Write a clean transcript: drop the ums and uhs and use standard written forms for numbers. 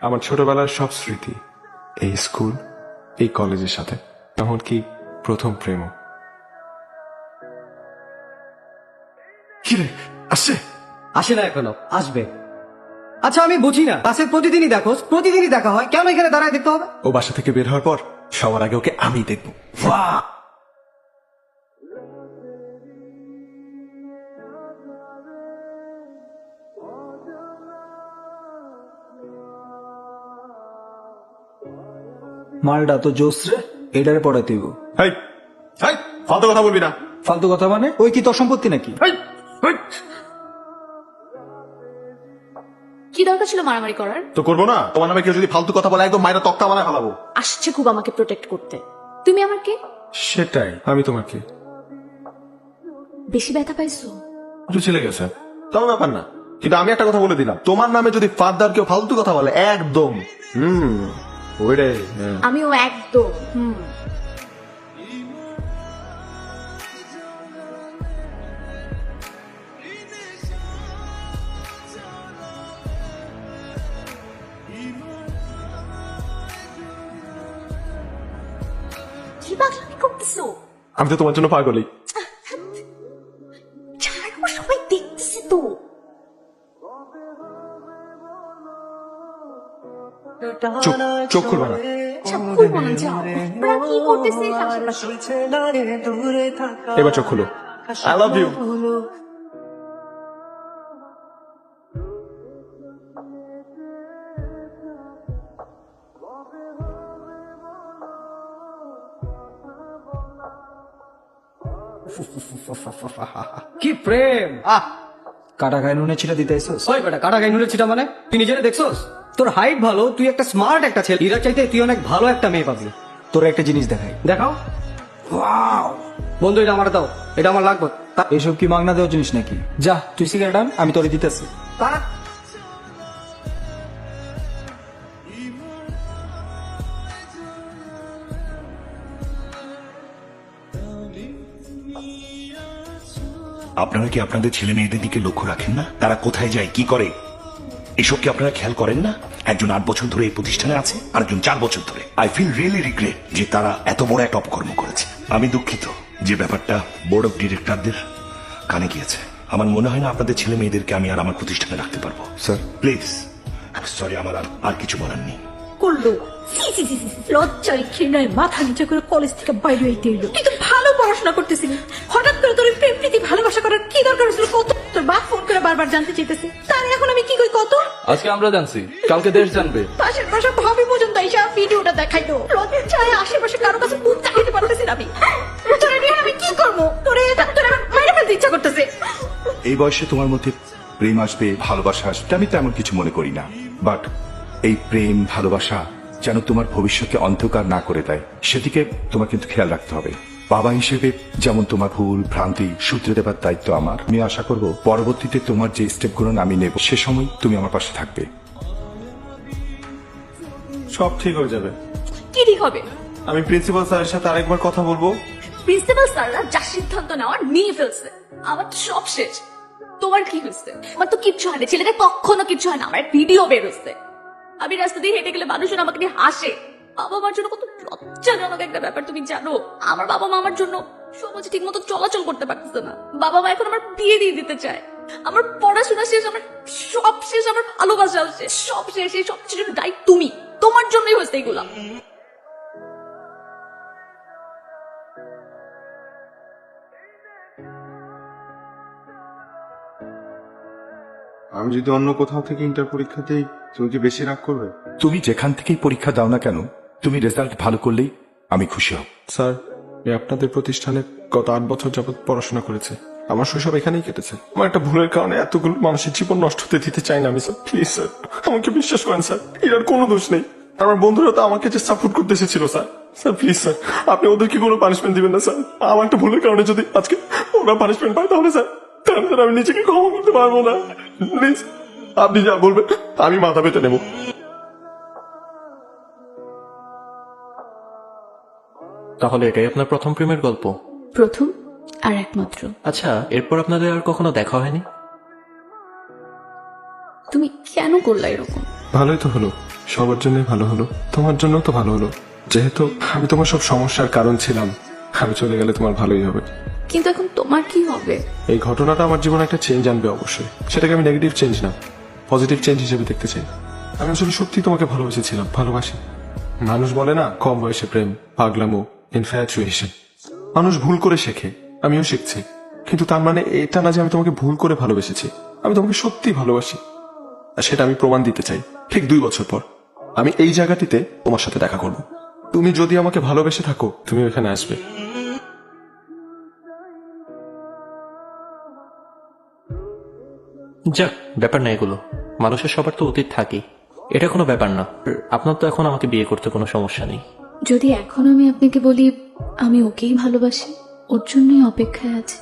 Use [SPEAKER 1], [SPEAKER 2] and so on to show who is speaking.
[SPEAKER 1] আমার ছোটবেলার সব স্মৃতি এই স্কুল, এই কলেজের সাথে, এমনকি প্রথম প্রেমও। কিরে আসছে?
[SPEAKER 2] আসে না এখনো, আসবে। আচ্ছা আমি বুঝি না, ক্লাসে প্রতিদিনই দেখো, প্রতিদিনই দেখা হয়, কেন এখানে দাঁড়ায় দেখতে হবে?
[SPEAKER 1] ও বাসা থেকে বের হওয়ার পর সবার আগে ওকে আমি দেখবো। বাহ!
[SPEAKER 3] মালটা তো জোস রে, এটারে পড়াতে হইব।
[SPEAKER 1] হেই, হেই, ফালতু কথা বলবি না।
[SPEAKER 3] ফালতু কথা মানে? ওই কি তোর সম্পত্তি নাকি?
[SPEAKER 1] হেই, হেই।
[SPEAKER 4] কি দরকার ছিল মারামারি করার?
[SPEAKER 1] তো করবো না? তোমার নামে কেউ যদি ফালতু কথা বলে একদম মায়েরা তক্তা বানায় ফেলাবো।
[SPEAKER 4] আসছে খুব আমাকে প্রোটেক্ট করতে। তুমি আমার কে?
[SPEAKER 1] সেটাই, আমি তোমাকে
[SPEAKER 4] বেশি ব্যথা পাইছো?
[SPEAKER 1] একটু ছেলে গেছে, তেমন ব্যাপার না। কিন্তু আমি একটা কথা বলে দিলাম, তোমার নামে যদি ফার্দার কেউ ফালতু কথা বলে একদম ওইটাই।
[SPEAKER 4] আমিও একদম কি পাগলামি করতেছো?
[SPEAKER 1] আমি তো তোমার জন্য পাগলই।
[SPEAKER 4] ছাড়ো, সবাই দেখতেছে তো।
[SPEAKER 1] চোখ চোখ খুলবে না।
[SPEAKER 4] সব খুলবো না, যাও। ওরা কি করতেছে আশেপাশে?
[SPEAKER 1] এবার চোখ খুলো। I love you.
[SPEAKER 2] কি প্রেম! আহ,
[SPEAKER 3] কাটা খায় নুনে ছিটা দিতে আইসোস?
[SPEAKER 2] ওই বেটা কাটা গাই নুলে ছিটা মানে? তুই নিজেরে দেখছস? তোর হাইট ভালো, তুই একটা স্মার্ট একটা ছেলে, এরা চাইতে তুই অনেক ভালো একটা মেয়ে পাবি।
[SPEAKER 3] তোর একটা জিনিস দেখাই।
[SPEAKER 2] দেখাও। বন্ধু এটা আমার দাও, এটা আমার লাগবে।
[SPEAKER 3] এসব কি মাগনা দেওয়ার জিনিস নাকি? যা তুই সিগারেট আন, আমি তোরে দিতেছি।
[SPEAKER 2] তারা
[SPEAKER 5] আপনারা কি আপনাদের ছেলে মেয়েদের দিকে লক্ষ্য রাখেন না? তারা কোথায় যায়, কি করে, এসব কি আপনারা খেয়াল করেন না? একজন 8 বছর ধরে এই প্রতিষ্ঠানে আছে, আরেকজন 4 বছর ধরে। আই ফিল রিয়েলি রিগ্রেট যে তারা এত বড় একটা অপকর্ম করেছে। আমি দুঃখিত যে ব্যাপারটা বোর্ড অফ ডিরেক্টরদের কানে গিয়েছে। আমার মনে হয় না আপনাদের ছেলে মেয়েদেরকে আমি আর আমার প্রতিষ্ঠানে রাখতে পারবো।
[SPEAKER 1] স্যার
[SPEAKER 5] প্লিজ, সরি, আমার আর কিছু বলার নেই।
[SPEAKER 6] করলো লজ্জায় ঘৃণায় মাথা নিচে করে কলেজ থেকে বাইরে হইতে এলো। তুই তো ভালো পড়াশোনা করতেছিলি, হঠাৎ করে তোর এই প্রেম প্রীতি ভালোবাসা করার কি দরকার ছিল? কত তোর বাপ ফোন করে বারবার জানতে চাইতেছে, তার এখন আমি কি কই কত?
[SPEAKER 7] আজকে আমরা জানছি, কালকে দেশ জানবে।
[SPEAKER 6] পাশের বাসা ভাবি পর্যন্ত এইসব ভিডিওটা দেখাইলো। লজ্জায় আশেপাশে কারো কাছে মুখ দেখাইতে পারতেছি না আমি। তোর নিয়ে আমি কি করবো? তোরে আমার মাইরে ফেলতে ইচ্ছা করতেছে।
[SPEAKER 8] এই বয়সে তোমার মধ্যে প্রেম আসবে, ভালোবাসা আসবে, আমি তেমন কিছু মনে করি না। বাট এই প্রেম ভালোবাসা যেন তোমার ভবিষ্যৎকে অন্ধকার না করে দেয়, সেদিকে তোমার কিন্তু খেয়াল রাখতে হবে। বাবা হিসেবে যেমন তোমার ভুল ভ্রান্তি শুধরে দেবার দায়িত্ব আমার। আমি আশা করব পরবর্তীতে তোমার যে স্টেপগুলো আমি নেব, সে সময় তুমি আমার পাশে থাকবে।
[SPEAKER 1] সব ঠিক হয়ে যাবে।
[SPEAKER 4] কি ঠিক হবে?
[SPEAKER 1] আমি প্রিন্সিপাল স্যারের সাথে আরেকবার কথা বলবো।
[SPEAKER 4] প্রিন্সিপাল স্যাররা যা সিদ্ধান্ত নেওয়ার নিয়ে ফেলছে, আমার তো সব শেষ। তোমার কি হয়েছে? আমার তো কিচ্ছু হয় না, ছেলেদের কখনো কিচ্ছু হয় না। আমার ভিডিও বের হচ্ছে, আমি রাস্তা দিয়ে হেঁটে গেলে মানুষজন আমাকে নিয়ে হাসে। বাবা মার জন্য কত লজ্জাজনক একটা ব্যাপার তুমি জানো? আমার বাবা মা আমার জন্য সমাজে ঠিক মতো চলাচল করতে পারতেছে না। বাবা মা এখন আমার বিয়ে দিয়ে দিতে চায়। আমার পড়াশোনা শেষ, আমার সব শেষ, আমার ভালোবাসা শেষ, সব শেষ। এই সব কিছুর দায়ী তুমি, তোমার জন্যই হয়েছে এগুলা।
[SPEAKER 1] আমি যদি অন্য কোথাও থেকে ইন্টার পরীক্ষা দিই, তুমি কি বেশি রাগ করবে?
[SPEAKER 8] তুমি যেখান থেকেই পরীক্ষা দাও না কেন, তুমি রেজাল্ট ভালো করলেই আমি খুশি হব।
[SPEAKER 1] স্যার, আমি আপনাদের প্রতিষ্ঠানে গত 8 বছর যাবত পড়াশোনা করেছি। আমার শৈশব এখানেই কেটেছে। আমার একটা ভুলের কারণে এতগুলো মানুষের জীবন নষ্ট হতে দিতে চাই না আমি। স্যার প্লিজ স্যার, আমাকে বিশ্বাস করেন স্যার, এর কোনো দোষ নেই। আমার বন্ধুরা তো আমাকে যে সাপোর্ট করতে এসেছিল স্যার। স্যার প্লিজ স্যার, আপনি ওদেরকে কোনো পানিশমেন্ট দিবেন না স্যার। আমার একটা ভুলের কারণে যদি আজকে ওরা পানিশমেন্ট পায়, তাহলে স্যার আমি নিজেকে ক্ষমা করতে পারবো না। প্লিজ আপনি যা বলবেন আমি মাথা পেতে নেব।
[SPEAKER 7] তাহলে এটাই আপনার প্রথম প্রেমের গল্প?
[SPEAKER 4] প্রথম আর একমাত্র।
[SPEAKER 7] আচ্ছা, এরপর আপনাদের আর কখনো দেখা হয়নি?
[SPEAKER 4] তুমি কেন করলা এরকম?
[SPEAKER 1] ভালোই তো হলো, সবার জন্যই ভালো হলো, তোমার জন্য তো ভালো হলো। যেহেতু আমি তোমার সব সমস্যার কারণ ছিলাম, আমি চলে গেলে তোমার ভালোই হবে।
[SPEAKER 4] কিন্তু এখন তোমার কি হবে?
[SPEAKER 1] এই ঘটনাটা আমার জীবনে একটা চেঞ্জ আনবে অবশ্যই। সেটাকে আমি নেগেটিভ চেঞ্জ না, পজিটিভ চেঞ্জ হিসেবে দেখতে চাই। আমি আসলে সত্যি তোমাকে ভালোবেসেছিলাম, ভালোবাসি। মানুষ বলে না, কম বয়সে প্রেম, পাগলামো, ইনফ্যাচুয়েশন। মানুষ ভুল করে শেখে, আমিও শিখছি। কিন্তু তার মানে এটা না যে আমি তোমাকে ভুল করে ভালোবেসেছি। আমি তোমাকে সত্যি ভালোবাসি, আর সেটা আমি প্রমাণ দিতে চাই। ঠিক 2 বছর পর আমি এই জায়গাটিতে তোমার সাথে দেখা করব। তুমি যদি আমাকে ভালোবেসে থাকো, তুমি ওখানে আসবে।
[SPEAKER 7] যাক, ব্যাপার না এগুলো, মানুষের সবার তো অতীত থাকেই, এটা কোনো ব্যাপার না। আপনার তো এখন আমাকে বিয়ে করতে কোনো সমস্যা নেই।
[SPEAKER 4] যদি এখন আমি আপনাকে বলি আমি ওকেই ভালোবাসি, ওর জন্যই অপেক্ষায় আছি।